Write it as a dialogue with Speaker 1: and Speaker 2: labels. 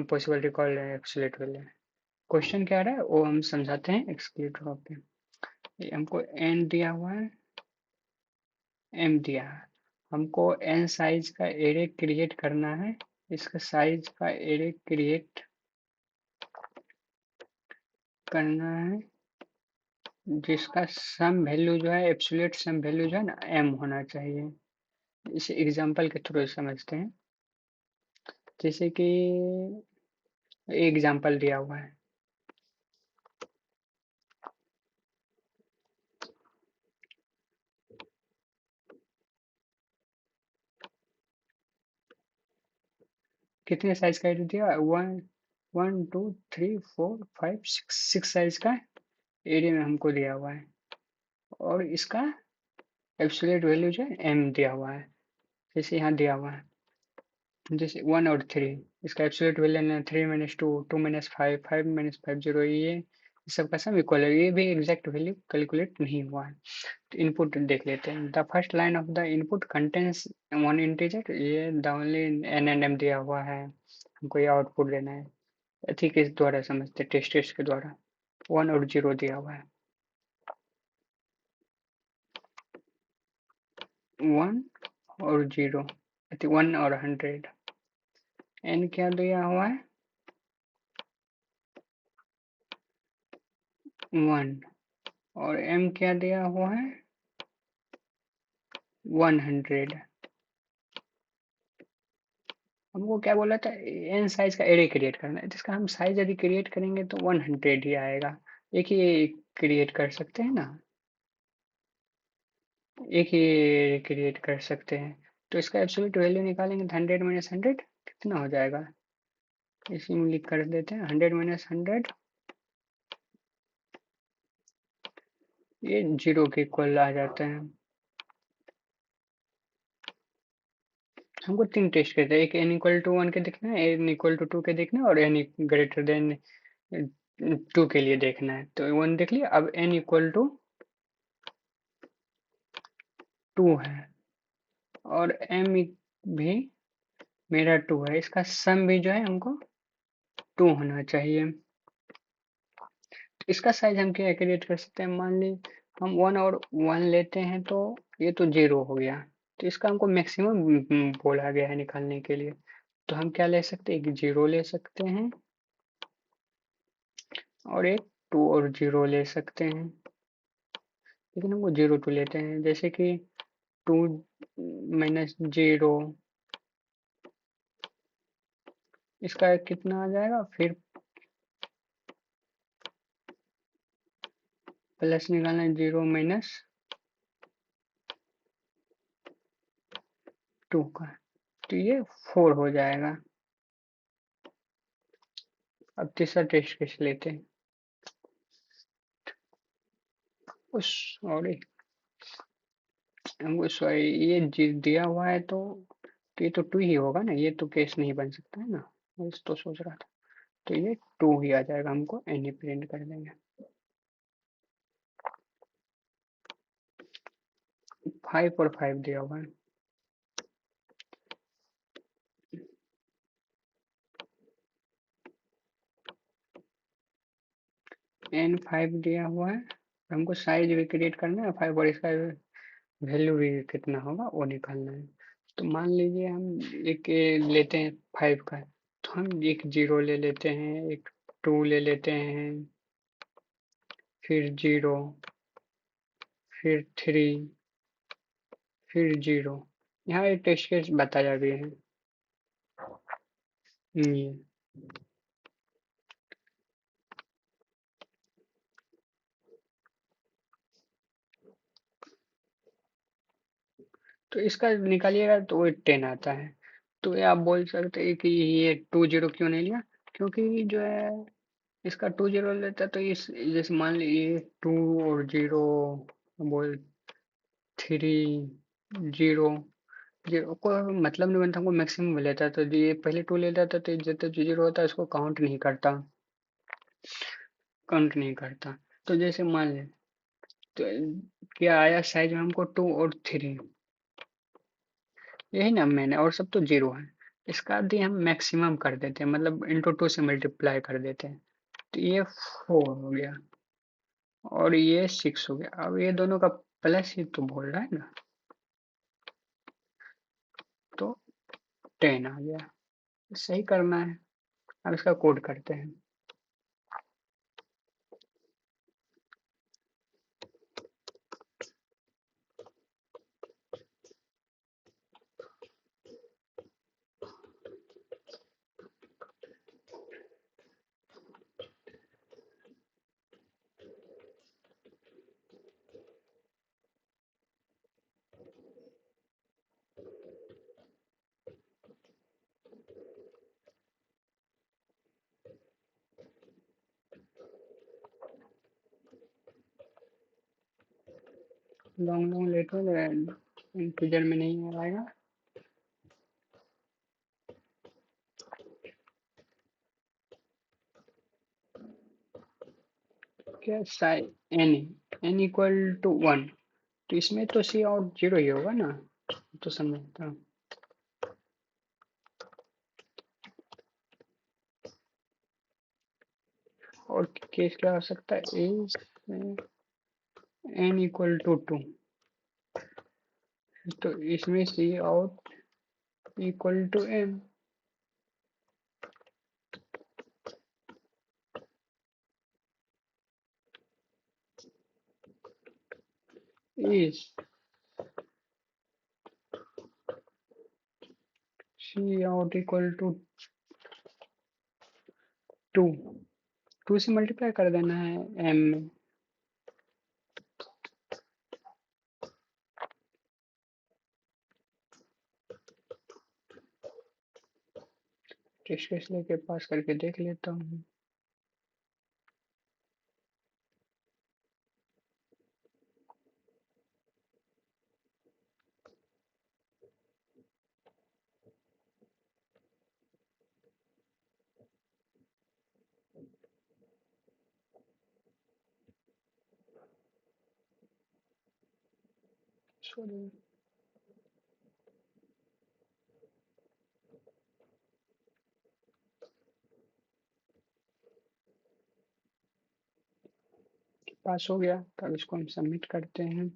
Speaker 1: Possible recall absolute value. Question क्या रहा है वो हम समझाते हैं एक्सक्लूड ड्रॉप पे। ये हमको n दिया हुआ है, m दिया है, हमको n साइज का एरे क्रिएट करना है। इसका साइज का एरे क्रिएट करना है जिसका सम वैल्यू जो है एब्सोल्यूट सम वैल्यू जो है ना m होना चाहिए। इसे एग्जांपल के थ्रू समझते हैं। जैसे कि एग्जांपल दिया हुआ है, कितने साइज का एरे दिया? 1 2 3 4 5 6 साइज का एरे में हमको दिया हुआ है और इसका एब्सोल्यूट वैल्यू जो है m दिया हुआ है। जैसे यहाँ दिया हुआ है, जैसे 1 और 3, इसका एब्सोल्यूट वैल्यू 3 - 2 2 - 5 5 - 5 0, ये सब का सम इक्वल है। ये भी एग्जैक्ट वैल्यू कैलकुलेट नहीं हुआ है। तो इनपुट देख लेते हैं। The first line of the input contains one integer, ये the only N and M दिया हुआ है, हमको ये आउटपुट देना है। ठीक है, इस द्वारा समझते टेस्ट केस के द्वारा। 1 और 0 दिया हुआ है, 1 और 0, 1 और 100। एन क्या दिया हुआ है? 1। और m क्या दिया हुआ है? 100। हमको क्या बोला था? n साइज का एरे क्रिएट करना है, जिसका हम साइज यदि क्रिएट करेंगे तो 100 ही आएगा। एक ही क्रिएट कर सकते हैं ना, एक ही क्रिएट कर सकते हैं। तो इसका एब्सोल्यूट वैल्यू निकालेंगे तो 100 - 100 कितना हो जाएगा? इसी में लिख कर देते हैं 100 - 100, ये 0 के इक्वल आ जाते हैं। हमको 3 टेस्ट करते हैं, एक n=1 के देखना है, n=2 के देखना है और n greater than 2 के लिए देखना है। तो 1 देख लिया, अब n=2 है और m भी मेरा 2 है, इसका सम भी जो है हमको 2 होना चाहिए। इसका साइज हम क्या क्रिएट कर सकते हैं? मान ली हम 1 और 1 लेते हैं तो ये तो 0 हो गया, तो इसका हमको मैक्सिमम बोला गया है निकालने के लिए। तो हम क्या ले सकते हैं? एक 0 ले सकते हैं और एक 2 और 0 ले सकते हैं, लेकिन हमको 0 2 लेते हैं। जैसे कि 2 - 0, इसका कितना आ जाएगा? फिर प्लस निकालना है 0 - 2 का, तो ये 4 हो जाएगा। अब तीसरा टेस्ट केस लेते हैं। सॉरी, हमको सॉरी, ये दिया हुआ है तो ये तो 2 ही होगा ना, ये तो केस नहीं बन सकता है ना, मैं तो सोच रहा था। तो ये 2 ही आ जाएगा, हमको एनी प्रिंट कर देंगे। 5 और 5 दिया हुआ है, n5 दिया हुआ है, हमको साइज भी क्रिएट करना है 5 और इसका वैल्यू भी कितना होगा वो निकालना है। तो मान लीजिए हम एक लेते हैं 5 का, तो हम एक 0 ले लेते हैं, एक 2 ले लेते हैं, फिर 0, फिर 3, फिर 0। यहाँ एक टेस्ट केस बताया भी है। ये तो इसका निकालिएगा तो वो 10 आता है। तो ये आप बोल सकते हैं कि ये 2 0 क्यों नहीं लिया, क्योंकि जो है इसका 2 0 लेता तो इस जैसे मान लीजिए 2 और 0 बोल 3 0, 0 को मतलब नहीं बनता, हमको मैक्सिमम लेता है। तो ये पहले 2 ले लेता तो जितना 0 होता है उसको काउंट नहीं करता। तो जैसे मान लें, तो क्या आया साइज में हमको 2 और 3, यही ना मैंने, और सब तो 0 है। इसका भी हम मैक्सिमम कर देते हैं, मतलब इंटू 2 से मल्टीप्लाई कर देते हैं। तो ये 4 हो गया और ये 6 हो गया। अब ये दोनों का प्लस ही तो बोल रहा है ना, तो 10 आ गया। सही करना है। अब इसका कोड करते हैं। लॉन्ग लॉन्ग लेटर इंटीजर में नहीं आएगा। क्या साइन एन इक्वल टू 1, तो इसमें तो सी आउट 0 ही होगा ना, तो समझता हूँ। और केस क्या हो सकता है, एन इक्वल टू 2, तो इसमें C out equal to M is C out equal to 2, 2 से मल्टीप्लाई कर देना है एम में। टेस्ट केस लेके पास करके देख लेता हूँ। सॉरी, पास हो गया। तब इसको हम सबमिट करते हैं।